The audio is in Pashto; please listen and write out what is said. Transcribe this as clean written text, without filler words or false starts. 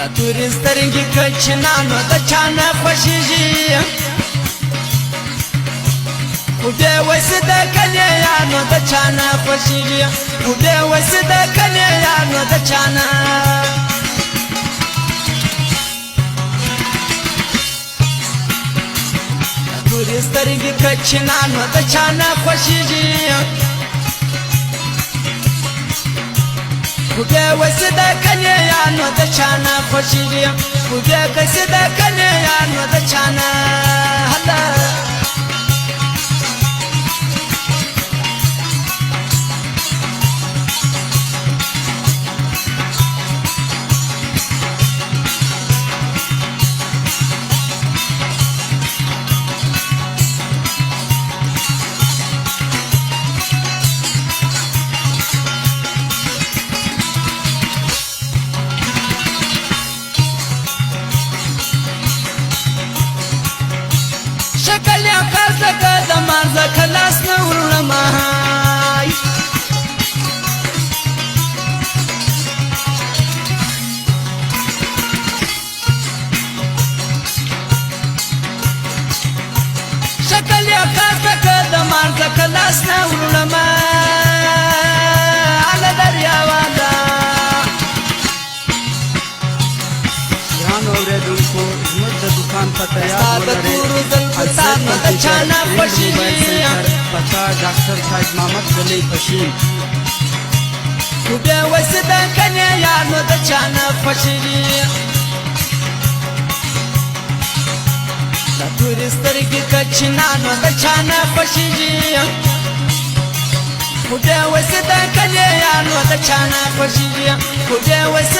سترګې کچنا نو د چا نه خوښېږي خو بې وسې د کلي یار نو د چا نه خوښېږي خو بې وسې د کلي یار نو د چا نه تورې سترګې کچنا نو د چا نه خوښېږي خو بې وسې د کلي یار نو د چا نه خوښېږي خو بې وسې د کلي یار نو د چا نه شکل یا کارزکه د مارزکه لاس نه وړمه شکل یا کارزکه د مارزکه لاس نه وړمه على دریاواله ګران اورېدونکو زموږ د دکان پته یاد ولرئ پتا ډاکټر تاج محمد ولی پشین خو بې وسې د کلي یار نو د چا نه خوښېږي دا تورې سترګې کچنا نو د چا نه خوښېږي خو بې وسې د کلي یار نو د چا نه خوښېږي خو بې وسې